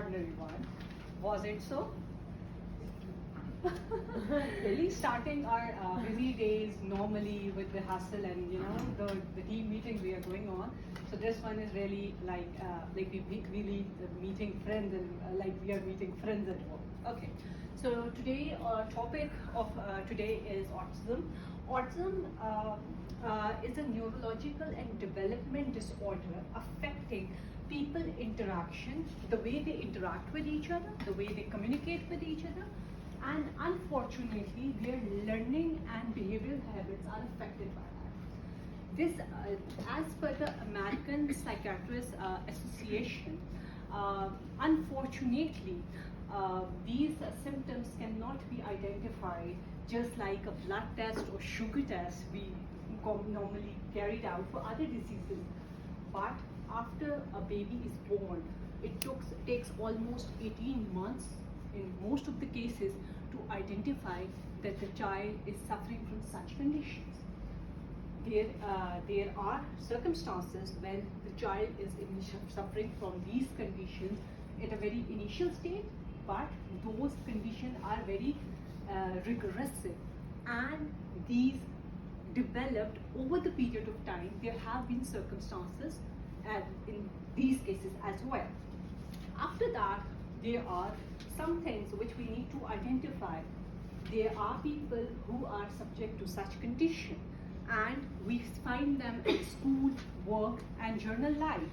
extraordinary one. Was it so? Really starting our busy days normally with the hustle and the team meeting we are going on. So this one is really like we meet meeting friends and like we are meeting friends at work. Okay. So today our topic of today is autism. Autism is a neurological and development disorder affecting people interaction, the way they interact with each other, the way they communicate with each other, and unfortunately their learning and behavioral habits are affected by that. This, as per the American Psychiatrists Association, unfortunately these symptoms cannot be identified just like a blood test or sugar test we normally carried out for other diseases. But after a baby is born, it takes almost 18 months in most of the cases to identify that the child is suffering from such conditions. There are circumstances when the child is suffering from these conditions at a very initial stage, but those conditions are very regressive, and these developed over the period of time. There have been circumstances in these cases as well. After that, there are some things which we need to identify. There are people who are subject to such condition, and we find them in school, work, and journal life.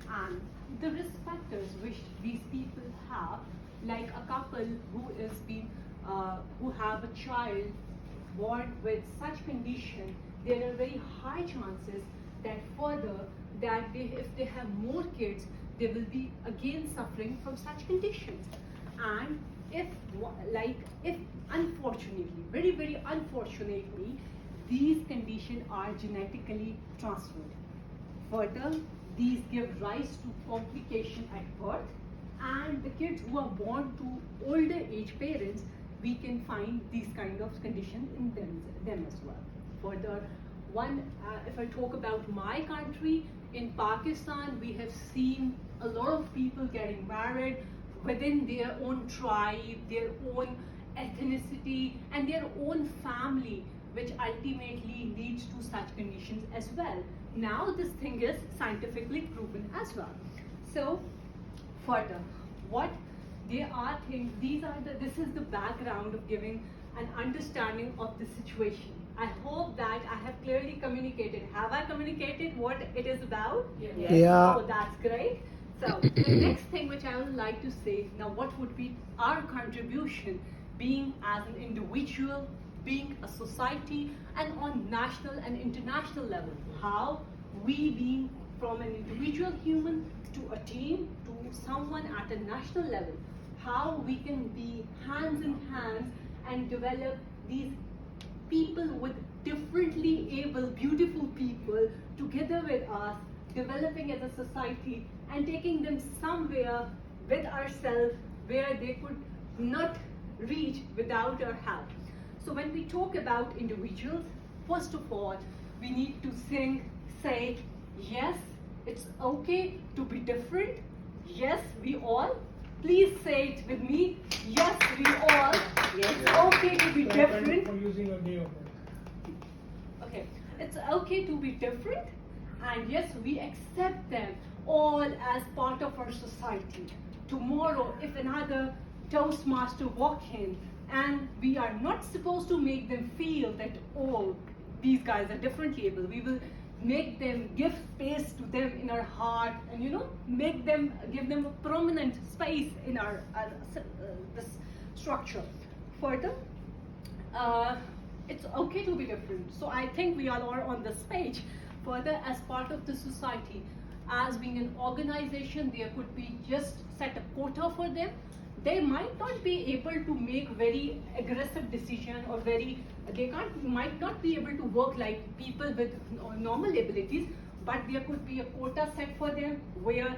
And the risk factors which these people have, like a couple who have a child born with such condition, there are very high chances that if they have more kids, they will be again suffering from such conditions. And if unfortunately, very, very unfortunately, these conditions are genetically transferred. Further, these give rise to complication at birth, and the kids who are born to older age parents, we can find these kind of conditions in them as well. Further, if I talk about my country, in Pakistan, we have seen a lot of people getting married within their own tribe, their own ethnicity, and their own family, which ultimately leads to such conditions as well. Now this thing is scientifically proven as well. So further, this is the background of giving an understanding of the situation. I hope that I have clearly communicated. Have I communicated what it is about? Yes. Yeah. Oh, that's great. So the next thing which I would like to say now, what would be our contribution, being as an individual, being a society, and on national and international level? How we, being from an individual human to a team to someone at a national level, how we can be hands in hands and develop these people with differently able, beautiful people together with us, developing as a society and taking them somewhere with ourselves where they could not reach without our help. So when we talk about individuals, first of all, we need to say, yes, it's okay to be different. Yes, we all. Please say it with me. Yes, we all. Yes, it's okay to be different. For using a day of birth. Okay, it's okay to be different, and yes, we accept them all as part of our society. Tomorrow, if another Toastmaster walk in, and we are not supposed to make them feel that, oh, these guys are differently able, we will make them, give space to them in our heart, and give them a prominent space in our this structure. Further, it's okay to be different. So I think we all are on this page. Further, as part of the society, as being an organization, there could be just set a quota for them. They might not be able to make very aggressive decision, or might not be able to work like people with normal abilities, but there could be a quota set for them where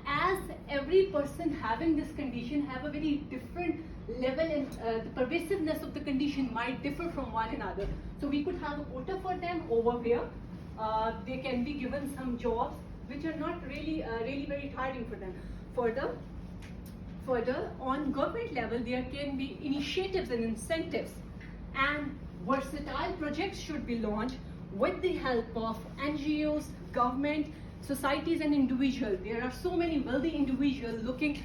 as every person having this condition have a very different level, and the pervasiveness of the condition might differ from one another. So we could have a quota for them over here. They can be given some jobs which are not really very tiring for them. Further, Further, on government level, there can be initiatives and incentives, and versatile projects should be launched with the help of NGOs, government, societies, and individuals. There are so many wealthy individuals looking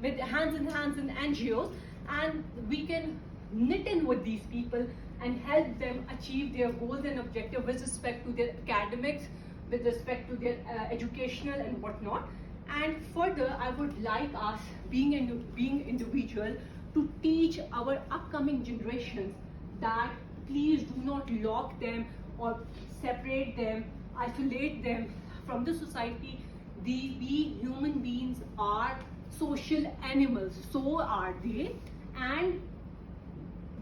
with hands in NGOs, and we can knit in with these people and help them achieve their goals and objectives with respect to their academics, with respect to their educational and whatnot. And further, I would like us, being individual, to teach our upcoming generations that please do not lock them or separate them, isolate them from the society. We human beings are social animals, so are they, and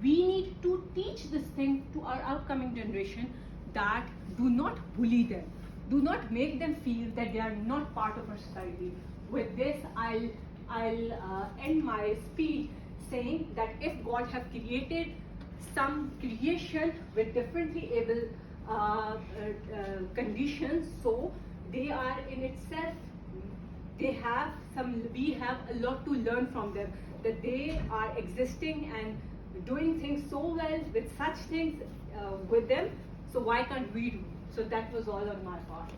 we need to teach this thing to our upcoming generation, that do not bully them, do not make them feel that they are not part of our society. With this, I'll end my speech saying that if God have created some creation with differently able conditions, so they are in itself, we have a lot to learn from them, that they are existing and doing things so well with such things with them, so why can't we do? So that was all on my part.